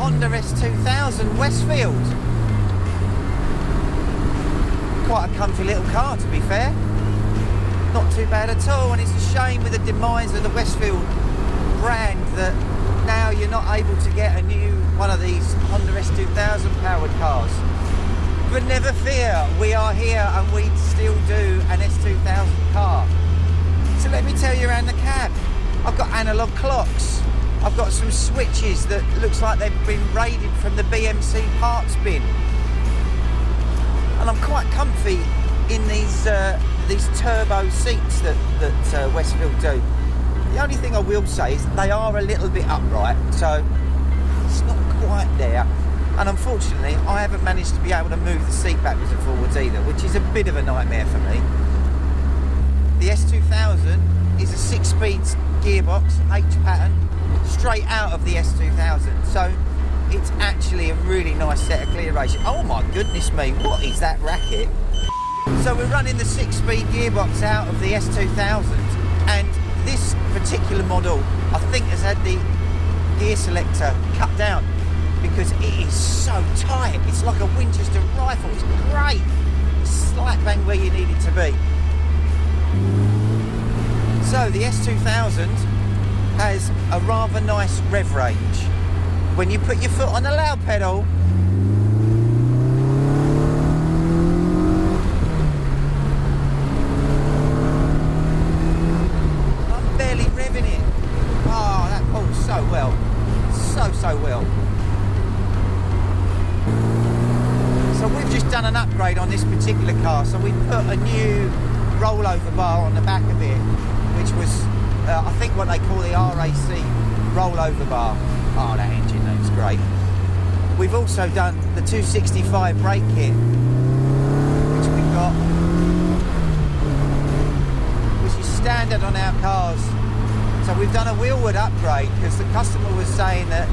Honda S2000 Westfield. Quite a comfy little car, to be fair. Not too bad at all, and it's a shame with the demise of the Westfield brand that now you're not able to get a new one of these Honda S2000 powered cars. But never fear, we are here and we still do an S2000 car. So let me tell you around the cab. I've got analog clocks. I've got some switches that looks like they've been raided from the BMC parts bin. And I'm quite comfy in these turbo seats that Westfield do. The only thing I will say is they are a little bit upright, so it's not quite there. And unfortunately, I haven't managed to be able to move the seat backwards and forwards either, which is a bit of a nightmare for me. The S2000 is a 6-speed gearbox, H pattern, straight out of the S2000. So it's actually a really nice set of clear ratio. Oh my goodness me, what is that racket? So we're running the 6-speed gearbox out of the S2000, and this particular model, I think, has had the gear selector cut down because it is so tight. It's like a Winchester rifle. It's great. It's slap bang where you need it to be. So the S2000 has a rather nice rev range. When you put your foot on the loud pedal, I'm barely revving it. Oh, that pulls so well. So well. So we've just done an upgrade on this particular car. So we put a new rollover bar on the back of it, which was, I think, what they call the RAC rollover bar. Oh, that engine looks great. We've also done the 265 brake kit, which we've got, which is standard on our cars. So we've done a wheelwood upgrade because the customer was saying that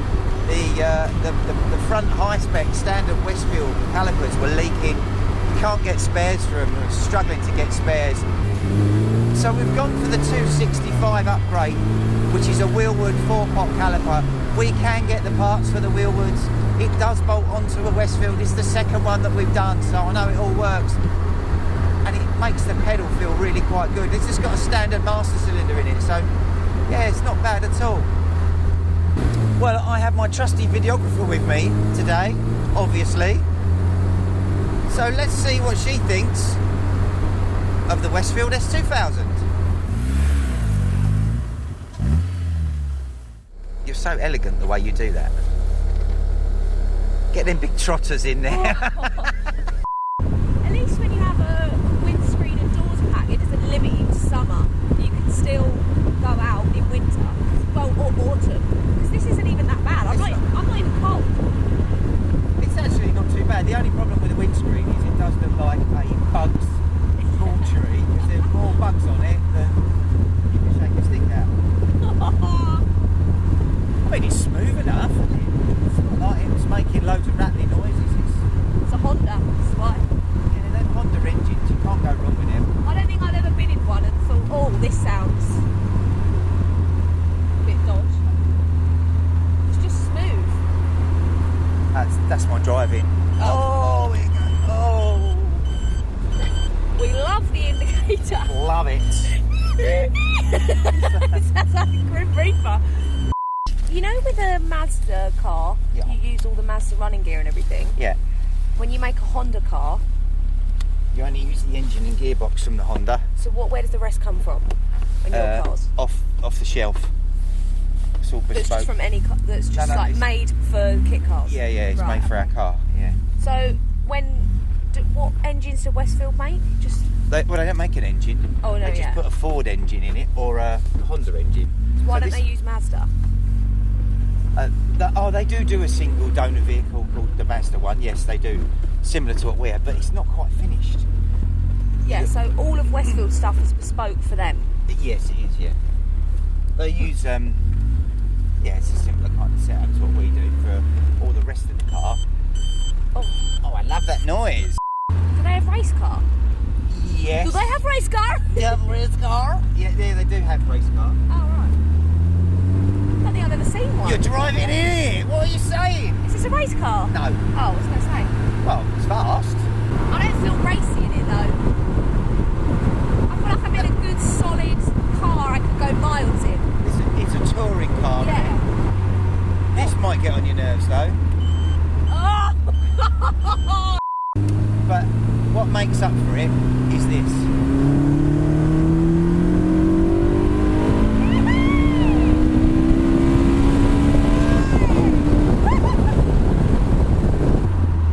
the front high-spec standard Westfield calipers were leaking. You can't get spares for them. We're struggling to get spares. So we've gone for the 265 upgrade, which is a wheelwood 4-pot caliper. We can get the parts for the wheelwoods. It does bolt onto a Westfield. It's the second one that we've done, so I know it all works. And it makes the pedal feel really quite good. It's just got a standard master cylinder in it, so yeah, it's not bad at all. Well, I have my trusty videographer with me today, obviously. So let's see what she thinks of the Westfield S2000. You're so elegant the way you do that. Get them big trotters in there. At least when you have a windscreen and doors pack, it doesn't limit you to summer. You can still go out in winter, well, or autumn. Because this isn't even that bad. I'm not even cold. It's actually not too bad. The only problem with the windscreen is it does look like a bugs launchery, because there's more bugs on it than you can shake a stick out. I mean, it's smooth enough. It's not like it was making loads of rattling noises. It's a Honda, that's why. Yeah, them Honda engines, you can't go wrong with them. I don't think I've ever been in one and thought, oh, this sounds a bit dodge. It's just smooth. That's my driving. Oh, here we go. Oh. We love the indicator. Love it. It sounds like a Grim Reaper. You know, with a Mazda car, yeah, you use all the Mazda running gear and everything. Yeah. When you make a Honda car, you only use the engine and gearbox from the Honda. So where does the rest come from in your cars? Off the shelf. It's all bespoke. That's just from any car. That's just like made for kit cars. Yeah, it's right, made for our car. Yeah. So what engines do Westfield make? Just they don't make an engine. Oh no, they just put a Ford engine in it or a Honda engine. So why don't they use Mazda? They do a single donor vehicle called the Mazda one. Yes, they do, similar to what we have, but it's not quite finished. Yeah, so all of Westfield stuff is bespoke for them. Yes, it is. Yeah, they use it's a similar kind of setup to what we do for all the rest of the car. Oh, I love that noise. Do they have race car? Yes. Do they have race car? They have race car? Yeah, they do have race car. Oh right. I don't think I've ever seen one. You're driving in it. What are you saying? this a race car? No. Oh, I was going to say. Well, it's fast. I don't feel racy in it though. I feel like I'm in a good solid car I could go miles in. It's a touring car. Yeah. This might get on your nerves though. Oh! But what makes up for it is this.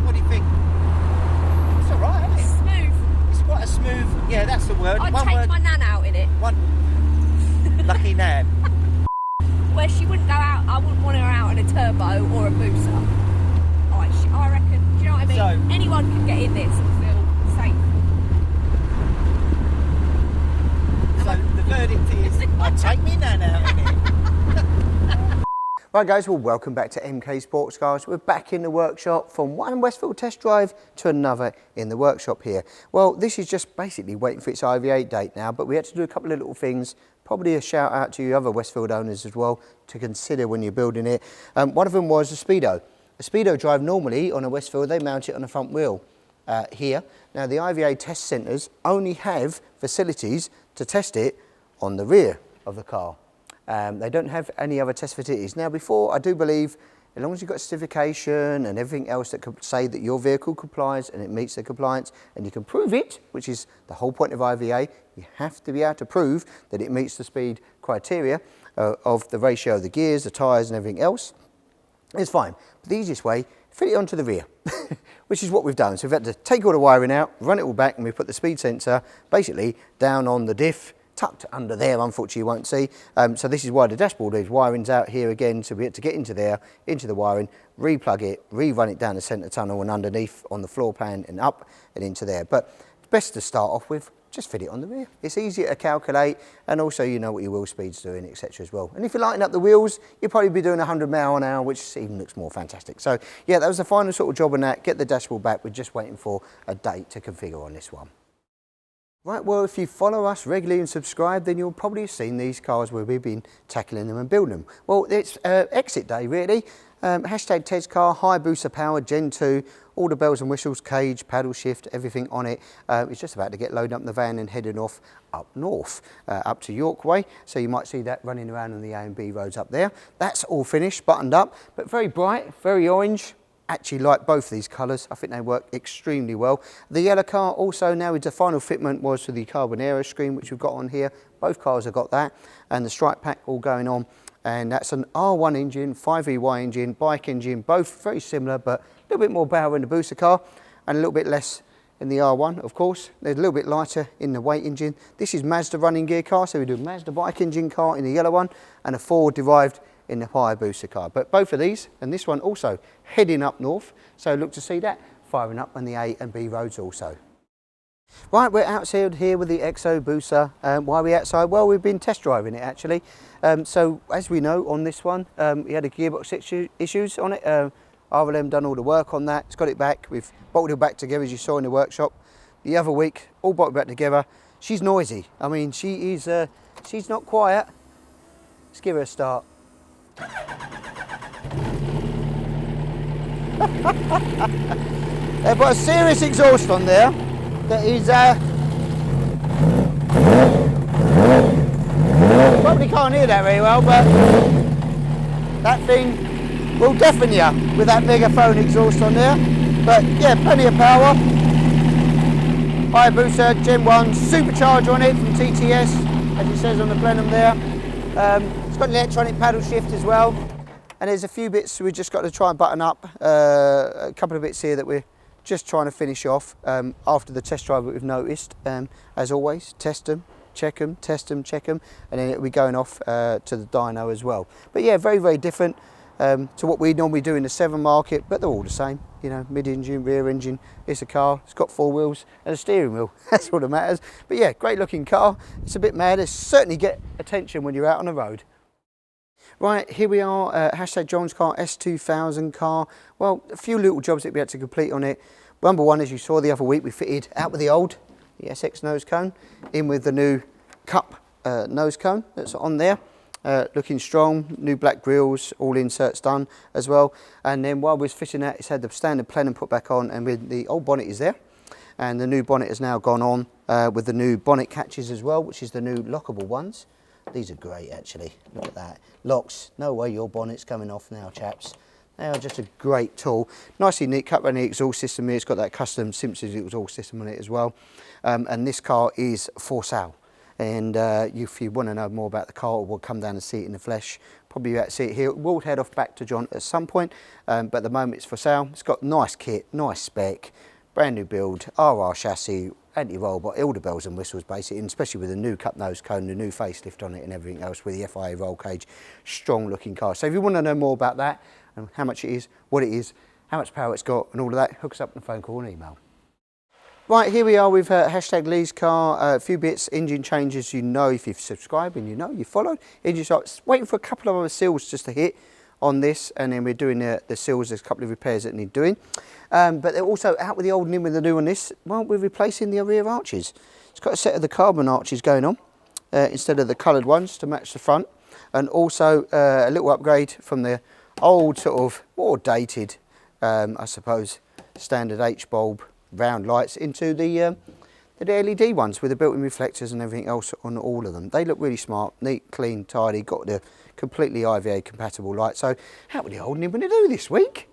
What do you think? It's alright, isn't it? Smooth. It's quite a smooth, yeah, that's the word. I'd One take word, my nan out in it. one lucky nan. Where she wouldn't go out, I wouldn't want her out in a turbo or a Busa. I reckon, do you know what I mean? So- Anyone can get in this and feel safe. So the verdict is, I'd take me nan out in it. Right guys, well welcome back to MK Sportscars. We're back in the workshop from one Westfield test drive to another in the workshop here. Well, this is just basically waiting for its IV8 date now, but we had to do a couple of little things. Probably a shout out to you other Westfield owners as well to consider when you're building it. One of them was a Speedo. A Speedo drive normally on a Westfield, they mount it on the front wheel here. Now the IVA test centres only have facilities to test it on the rear of the car. They don't have any other test facilities. Now before, I do believe, as long as you've got certification and everything else that could say that your vehicle complies and it meets the compliance and you can prove it, which is the whole point of IVA, you have to be able to prove that it meets the speed criteria of the ratio of the gears, the tyres and everything else. It's fine. But the easiest way, fit it onto the rear, which is what we've done. So we've had to take all the wiring out, run it all back, and we put the speed sensor basically down on the diff, tucked under there, unfortunately you won't see. So this is why the dashboard is. Wiring's out here again, so we had to get into there, into the wiring, re-plug it, re-run it down the centre tunnel and underneath on the floor pan and up and into there. But best to start off with, just fit it on the rear. It's easier to calculate, and also you know what your wheel speed's doing, etc. as well. And if you lighten up the wheels, you'll probably be doing 100 mile an hour, which even looks more fantastic. So yeah, that was the final sort of job on that. Get the dashboard back. We're just waiting for a date to configure on this one. Right, well, if you follow us regularly and subscribe, then you'll probably have seen these cars where we've been tackling them and building them. Well, it's exit day, really. Hashtag Ted's car, high booster power, Gen 2, all the bells and whistles, cage, paddle shift, everything on it. It's just about to get loaded up in the van and heading off up north, up to York Way. So you might see that running around on the A and B roads up there. That's all finished, buttoned up, but very bright, very orange. Actually like both these colours. I think they work extremely well. The yellow car also now, the final fitment was to the carbon aero screen, which we've got on here. Both cars have got that, and the stripe pack all going on. And that's an R1 engine, 5EY engine, bike engine, both very similar, but a little bit more power in the booster car and a little bit less in the R1, of course. They're a little bit lighter in the weight engine. This is Mazda running gear car, so we do a Mazda bike engine car in the yellow one and a Ford derived in the higher booster car. But both of these, and this one also heading up north, so look to see that firing up on the A and B roads also. Right, we're outside here with the ExoBusa. Why are we outside? Well, we've been test driving it actually. So as we know on this one, we had a gearbox issues on it. RLM done all the work on that. It's got it back. We've bolted it back together as you saw in the workshop. The other week, all bolted back together. She's noisy. I mean, she is. She's not quiet. Let's give her a start. They've got a serious exhaust on there that is probably can't hear that very well, but that thing will deafen you with that megaphone exhaust on there. But yeah, plenty of power. Hayabusa Gen 1 supercharger on it from TTS, as it says on the plenum there. It's got an electronic paddle shift as well, and there's a few bits we've just got to try and button up. A couple of bits here that we're just trying to finish off after the test drive that we've noticed. As always, test them, check them, test them, check them, and then it'll be going off to the dyno as well. But yeah, very, very different to what we normally do in the 7 market, but they're all the same. You know, mid-engine, rear engine, it's a car, it's got 4 wheels and a steering wheel. That's all that matters. But yeah, great looking car. It's a bit mad. It certainly get attention when you're out on the road. Right, here we are, hashtag John's car, S2000 car. Well, a few little jobs that we had to complete on it. Number one, as you saw the other week, we fitted out with the old, the SX nose cone, in with the new Cup nose cone that's on there. looking strong, new black grills, all inserts done as well. And then while we was fitting that, it's had the standard plenum put back on, and with the old bonnet is there. And the new bonnet has now gone on with the new bonnet catches as well, which is the new lockable ones. These are great actually, look at that. Locks, no way your bonnet's coming off now, chaps. They are just a great tool. Nicely neat, cut around the exhaust system here. It's got that custom Simpsons exhaust system on it as well. And this car is for sale. And if you want to know more about the car, we'll come down and see it in the flesh. Probably about to see it here. We'll head off back to John at some point, but at the moment it's for sale. It's got nice kit, nice spec, brand new build, RR chassis, anti-roll, but all the bells and whistles basically, and especially with the new cup nose cone, the new facelift on it and everything else with the FIA roll cage. Strong looking car. So if you want to know more about that and how much it is, what it is, how much power it's got and all of that, hook us up on a phone call and email. Right, here we are with hashtag Lee's car, a few bits, engine changes, you know if you've subscribed and you know you've followed. Engine starts waiting for a couple of other seals just to hit on this, and then we're doing the seals. There's a couple of repairs that need doing. But they're also out with the old and in with the new on this. Well, we're replacing the rear arches. It's got a set of the carbon arches going on instead of the coloured ones to match the front. And also a little upgrade from the old sort of more dated, I suppose, standard H-bulb round lights into the LED ones with the built-in reflectors and everything else on all of them. They look really smart, neat, clean, tidy, got the completely IVA compatible light. So out with the old and in with the new this week.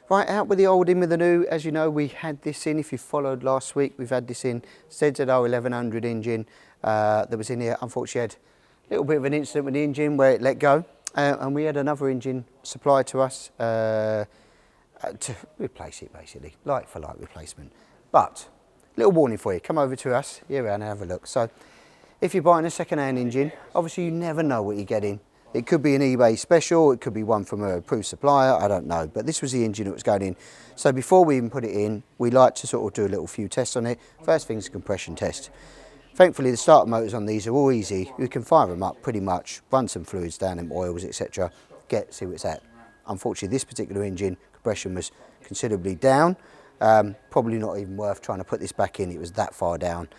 Right, out with the old, in with the new. As you know, we had this in, if you followed last week, we've had this in, ZZO 1100 engine that was in here. Unfortunately, had a little bit of an incident with the engine where it let go, and we had another engine supplied to us to replace it basically, like for like replacement. But, little warning for you, come over to us, here and have a look. So, if you're buying a second-hand engine, obviously you never know what you're getting. It could be an eBay special, it could be one from a approved supplier, I don't know. But this was the engine that was going in. So before we even put it in, we like to sort of do a little few tests on it. First thing is a compression test. Thankfully the starter motors on these are all easy. You can fire them up pretty much, run some fluids down them, oils, etc. See where it's at. Unfortunately this particular engine, compression was considerably down. Probably not even worth trying to put this back in, it was that far down.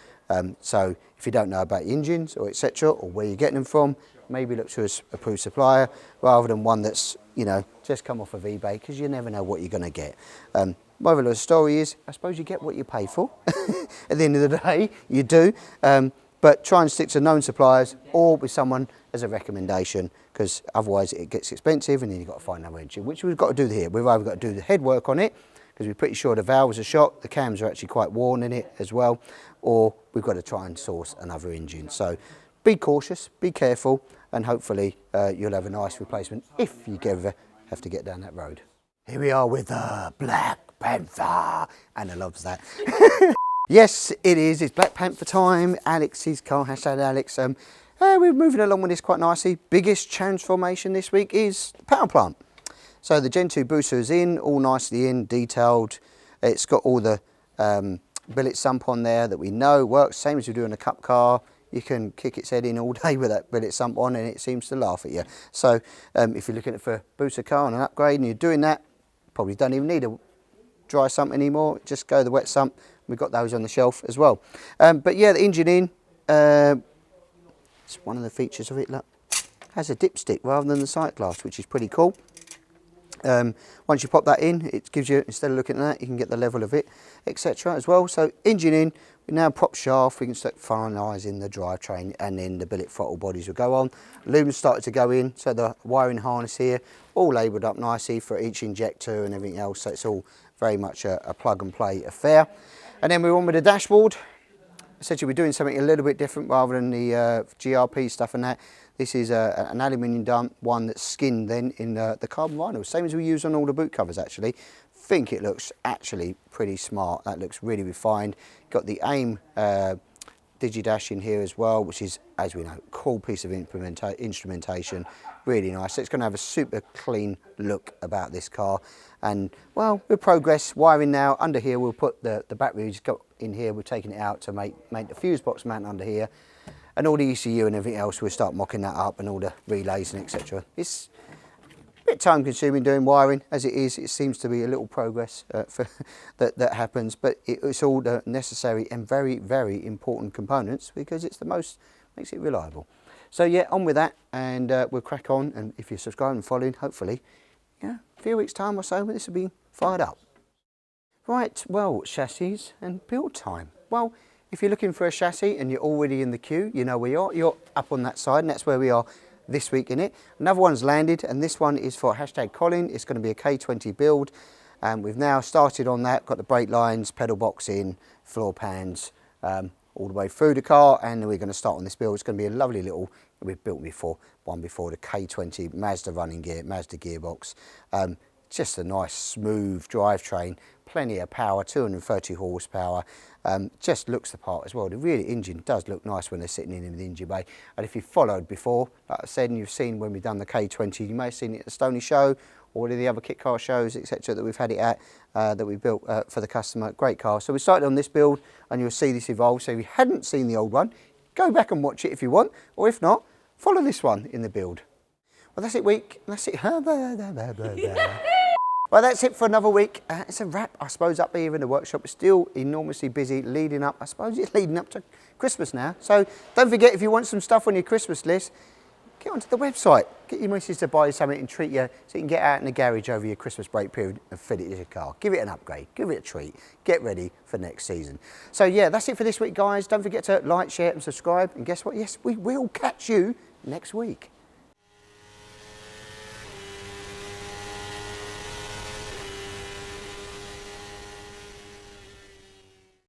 So if you don't know about engines or etc. or where you're getting them from, maybe look to an approved supplier rather than one that's, you know, just come off of eBay, because you never know what you're going to get. Moral of the story is, I suppose you get what you pay for. At the end of the day, you do. But try and stick to known suppliers or with someone as a recommendation, because otherwise it gets expensive and then you've got to find another engine, which we've got to do here. We've either got to do the head work on it, because we're pretty sure the valves are shot, the cams are actually quite worn in it as well, or we've got to try and source another engine. So be cautious, be careful, and hopefully you'll have a nice replacement if you ever have to get down that road. Here we are with the Black Panther. Anna loves that. Yes, it is. It's Black Panther time. Alex's car, hashtag Alex. We're moving along with this quite nicely. Biggest transformation this week is the power plant. So the Gen 2 booster is in, all nicely in, detailed. It's got all the billet sump on there that we know works, same as you do in a cup car. You can kick its head in all day with that billet sump on and it seems to laugh at you. So if you're looking for a booster car and an upgrade and you're doing that, probably don't even need a dry sump anymore, just go the wet sump. We've got those on the shelf as well. But yeah, the engine in, it's one of the features of it, look, has a dipstick rather than the sight glass, which is pretty cool. Once you pop that in, it gives you, instead of looking at that, you can get the level of it, etc. as well. So engine in, we now prop shaft, we can start finalising the drivetrain, and then the billet throttle bodies will go on. Lumens started to go in, so the wiring harness here, all labelled up nicely for each injector and everything else, so it's all very much a plug and play affair. And then we're on with the dashboard. Essentially we're doing something a little bit different rather than the GRP stuff and that. This is an aluminium done one that's skinned then in the carbon vinyl, same as we use on all the boot covers actually. Think it looks actually pretty smart. That looks really refined. Got the AIM DigiDash in here as well, which is, as we know, cool piece of instrumentation. Really nice. So it's going to have a super clean look about this car. And well, we'll progress. Wiring now. Under here we'll put the batteries got in here. We're taking it out to make the fuse box mount under here. And all the ECU and everything else, we'll start mocking that up, and all the relays and etc. It's a bit time consuming doing wiring as it is. It seems to be a little progress that happens, but it's all the necessary and very, very important components, because it's the most, makes it reliable. So yeah, on with that, and we'll crack on. And if you're subscribing and following, hopefully, yeah, a few weeks' time or so, this will be fired up. Right, well, chassis and build time. Well, if you're looking for a chassis and you're already in the queue, you know where you are. You're up on that side, and that's where we are this week in it. Another one's landed, and this one is for #Colin. It's going to be a K20 build, and we've now started on that. Got the brake lines, pedal box in, floor pans, all the way through the car, and we're going to start on this build. It's going to be a lovely little, we've built before, one before, the K20 Mazda running gear, Mazda gearbox. Just a nice smooth drivetrain, plenty of power, 230 horsepower, just looks the part as well. The rear engine does look nice when they're sitting in the engine bay. And if you've followed before, like I said, and you've seen when we've done the K20, you may have seen it at the Stony show, or the other kit car shows, etc., that we've had it at, that we built for the customer. Great car. So we started on this build, and you'll see this evolve. So if you hadn't seen the old one, go back and watch it if you want, or if not, follow this one in the build. Well, that's it, week. That's it. Well, that's it for another week. It's a wrap, I suppose, up here in the workshop. It's still enormously busy leading up. I suppose it's leading up to Christmas now. So don't forget, if you want some stuff on your Christmas list, get onto the website. Get your missus to buy you something and treat you so you can get out in the garage over your Christmas break period and fit it in your car. Give it an upgrade. Give it a treat. Get ready for next season. So yeah, that's it for this week, guys. Don't forget to like, share and subscribe. And guess what? Yes, we will catch you next week.